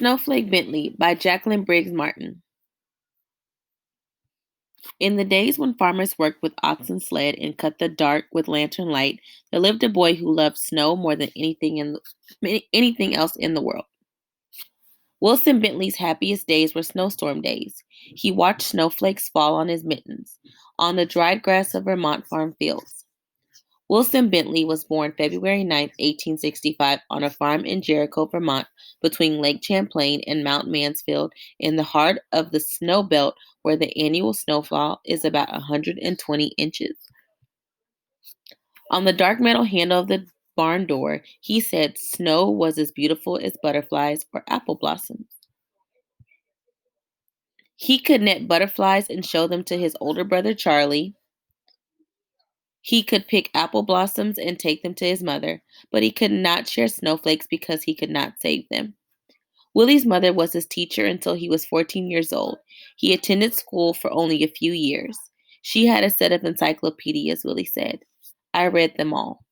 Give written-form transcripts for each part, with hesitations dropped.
Snowflake Bentley by Jacqueline Briggs Martin. In the days when farmers worked with ox and sled and cut the dark with lantern light, there lived a boy who loved snow more than anything else in the world. Wilson Bentley's happiest days were snowstorm days. He watched snowflakes fall on his mittens, on the dried grass of Vermont farm fields. Wilson Bentley was born February 9, 1865, on a farm in Jericho, Vermont, between Lake Champlain and Mount Mansfield, in the heart of the snow belt where the annual snowfall is about 120 inches. On the dark metal handle of the barn door, he said snow was as beautiful as butterflies or apple blossoms. He could net butterflies and show them to his older brother Charlie. He could pick apple blossoms and take them to his mother, but he could not share snowflakes because he could not save them. Willie's mother was his teacher until he was 14 years old. He attended school for only a few years. She had a set of encyclopedias, Willie said. I read them all.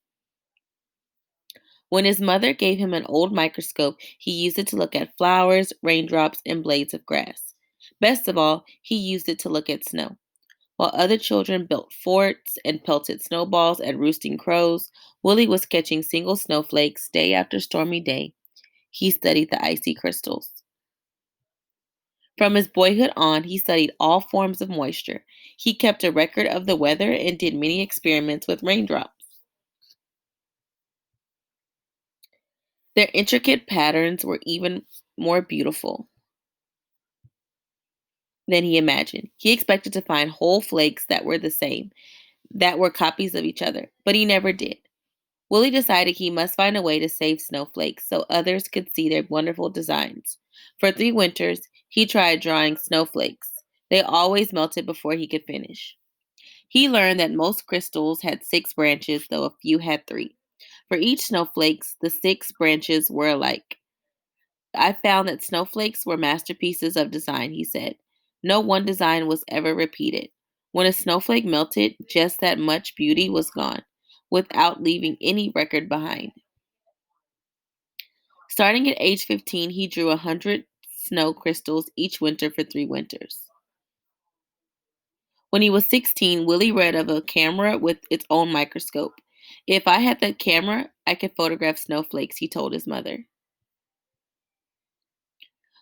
When his mother gave him an old microscope, he used it to look at flowers, raindrops, and blades of grass. Best of all, he used it to look at snow. While other children built forts and pelted snowballs at roosting crows, Willie was catching single snowflakes day after stormy day. He studied the icy crystals. From his boyhood on, he studied all forms of moisture. He kept a record of the weather and did many experiments with raindrops. Their intricate patterns were even more beautiful than he imagined. He expected to find whole flakes that were the same, that were copies of each other, but he never did. Willie decided he must find a way to save snowflakes so others could see their wonderful designs. For 3 winters, he tried drawing snowflakes. They always melted before he could finish. He learned that most crystals had 6 branches, though a few had 3. For each snowflake, the 6 branches were alike. I found that snowflakes were masterpieces of design, he said. No one design was ever repeated. When a snowflake melted, just that much beauty was gone, without leaving any record behind. Starting at age 15, he drew 100 snow crystals each winter for 3 winters. When he was 16, Willie read of a camera with its own microscope. If I had that camera, I could photograph snowflakes, he told his mother.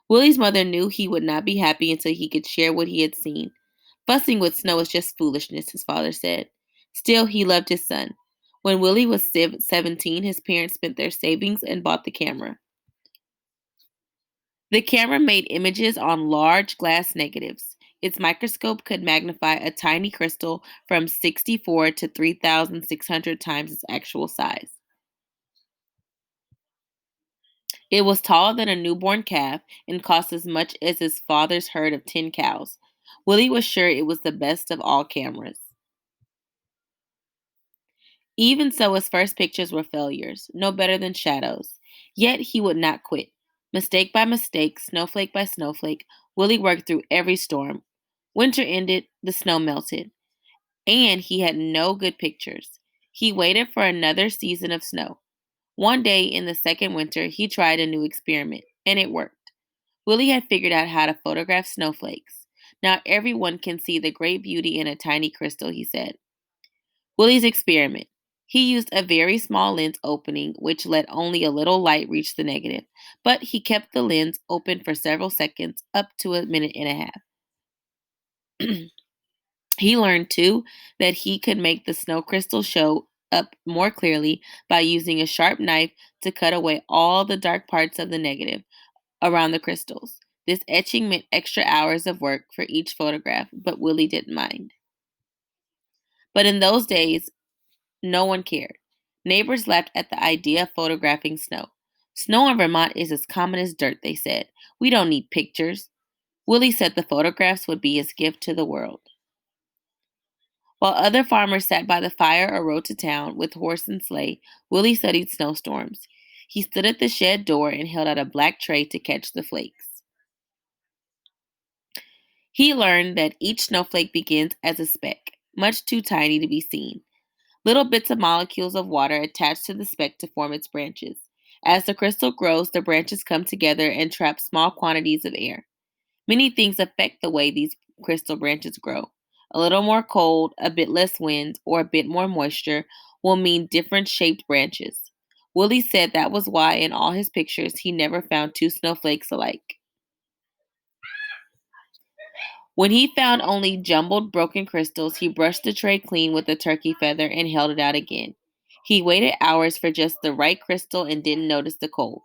Willie's mother knew he would not be happy until he could share what he had seen. Fussing with snow is just foolishness, his father said. Still, he loved his son. When Willie was 17, his parents spent their savings and bought the camera. The camera made images on large glass negatives. Its microscope could magnify a tiny crystal from 64 to 3,600 times its actual size. It was taller than a newborn calf and cost as much as his father's herd of 10 cows. Willie was sure it was the best of all cameras. Even so, his first pictures were failures, no better than shadows. Yet he would not quit. Mistake by mistake, snowflake by snowflake, Willie worked through every storm. Winter ended, the snow melted, and he had no good pictures. He waited for another season of snow. One day in the second winter, he tried a new experiment, and it worked. Willie had figured out how to photograph snowflakes. Now everyone can see the great beauty in a tiny crystal, he said. Willie's experiment. He used a very small lens opening, which let only a little light reach the negative, but he kept the lens open for several seconds, up to a minute and a half. He learned, too, that he could make the snow crystal show up more clearly by using a sharp knife to cut away all the dark parts of the negative around the crystals. This etching meant extra hours of work for each photograph, but Willie didn't mind. But in those days, no one cared. Neighbors laughed at the idea of photographing snow. Snow in Vermont is as common as dirt, they said. We don't need pictures. Willie said the photographs would be his gift to the world. While other farmers sat by the fire or rode to town with horse and sleigh, Willie studied snowstorms. He stood at the shed door and held out a black tray to catch the flakes. He learned that each snowflake begins as a speck, much too tiny to be seen. Little bits of molecules of water attach to the speck to form its branches. As the crystal grows, the branches come together and trap small quantities of air. Many things affect the way these crystal branches grow. A little more cold, a bit less wind, or a bit more moisture will mean different shaped branches. Willie said that was why in all his pictures he never found two snowflakes alike. When he found only jumbled broken crystals, he brushed the tray clean with a turkey feather and held it out again. He waited hours for just the right crystal and didn't notice the cold.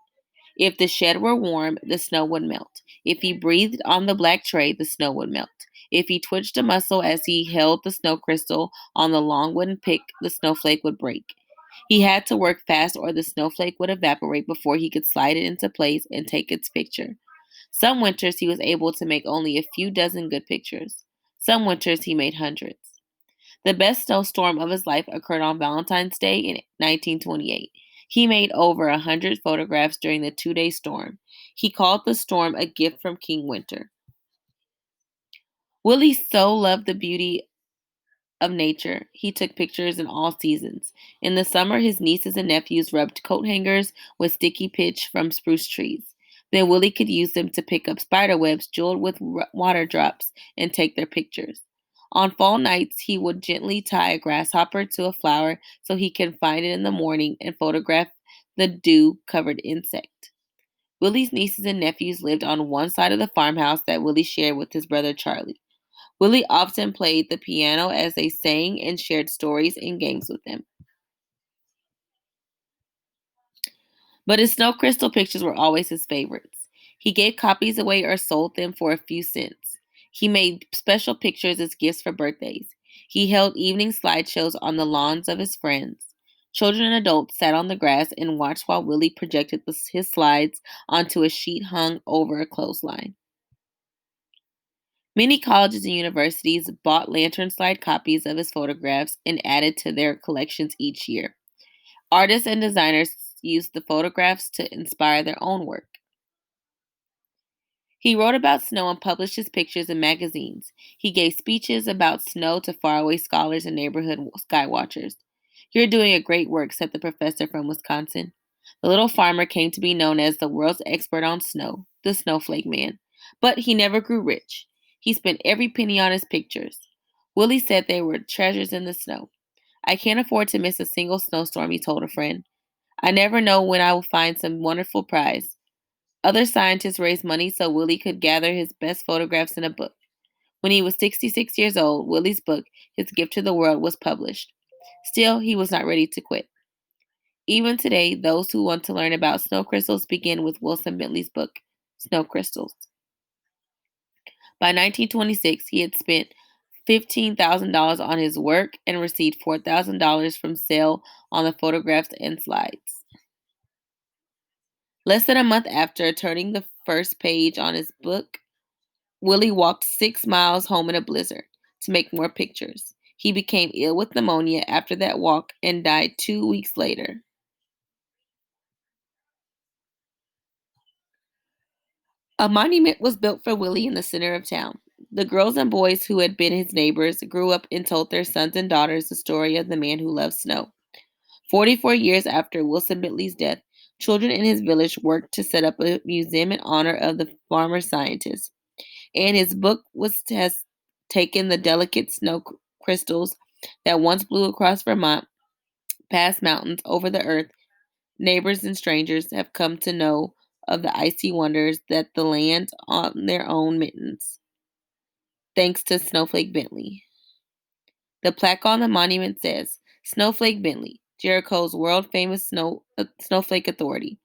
If the shed were warm, the snow would melt. If he breathed on the black tray, the snow would melt. If he twitched a muscle as he held the snow crystal on the long wooden pick, the snowflake would break. He had to work fast or the snowflake would evaporate before he could slide it into place and take its picture. Some winters he was able to make only a few dozen good pictures. Some winters he made hundreds. The best snowstorm of his life occurred on Valentine's Day in 1928. He made over 100 photographs during the 2-day storm. He called the storm a gift from King Winter. Willie so loved the beauty of nature. He took pictures in all seasons. In the summer, his nieces and nephews rubbed coat hangers with sticky pitch from spruce trees. Then Willie could use them to pick up spider webs jeweled with water drops and take their pictures. On fall nights, he would gently tie a grasshopper to a flower so he could find it in the morning and photograph the dew-covered insect. Willie's nieces and nephews lived on one side of the farmhouse that Willie shared with his brother Charlie. Willie often played the piano as they sang and shared stories and games with them. But his snow crystal pictures were always his favorites. He gave copies away or sold them for a few cents. He made special pictures as gifts for birthdays. He held evening slideshows on the lawns of his friends. Children and adults sat on the grass and watched while Willie projected his slides onto a sheet hung over a clothesline. Many colleges and universities bought lantern slide copies of his photographs and added to their collections each year. Artists and designers used the photographs to inspire their own work. He wrote about snow and published his pictures in magazines. He gave speeches about snow to faraway scholars and neighborhood skywatchers. "You're doing a great work," said the professor from Wisconsin. The little farmer came to be known as the world's expert on snow, the Snowflake Man. But he never grew rich. He spent every penny on his pictures. Willie said they were treasures in the snow. "I can't afford to miss a single snowstorm," he told a friend. "I never know when I will find some wonderful prize." Other scientists raised money so Willie could gather his best photographs in a book. When he was 66 years old, Willie's book, His Gift to the World, was published. Still, he was not ready to quit. Even today, those who want to learn about snow crystals begin with Wilson Bentley's book, Snow Crystals. By 1926, he had spent $15,000 on his work and received $4,000 from sale on the photographs and slides. Less than a month after turning the first page on his book, Willie walked 6 miles home in a blizzard to make more pictures. He became ill with pneumonia after that walk and died 2 weeks later. A monument was built for Willie in the center of town. The girls and boys who had been his neighbors grew up and told their sons and daughters the story of the man who loved snow. 44 years after Wilson Bentley's death, children in his village worked to set up a museum in honor of the farmer scientist. And his book has taken the delicate snow crystals that once blew across Vermont, past mountains, over the earth. Neighbors and strangers have come to know of the icy wonders that the land on their own mittens, thanks to Snowflake Bentley. The plaque on the monument says, "Snowflake Bentley, Jericho's world-famous snowflake authority."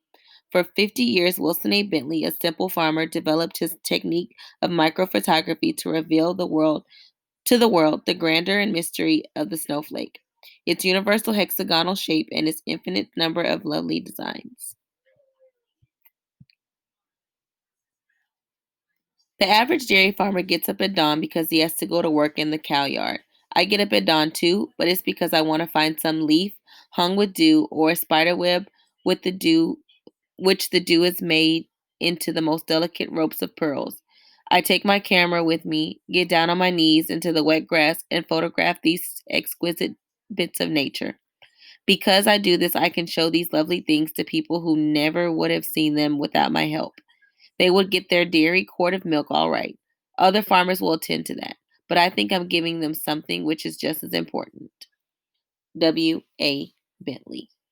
For 50 years, Wilson A. Bentley, a simple farmer, developed his technique of microphotography to reveal to the world the grandeur and mystery of the snowflake, its universal hexagonal shape, and its infinite number of lovely designs. The average dairy farmer gets up at dawn because he has to go to work in the cow yard. I get up at dawn too, but it's because I want to find some leaf hung with dew or a spider web with the dew, which the dew is made into the most delicate ropes of pearls. I take my camera with me, get down on my knees into the wet grass, and photograph these exquisite bits of nature. Because I do this, I can show these lovely things to people who never would have seen them without my help. They would get their dairy quart of milk all right. Other farmers will attend to that. But I think I'm giving them something which is just as important. W. A. Bentley.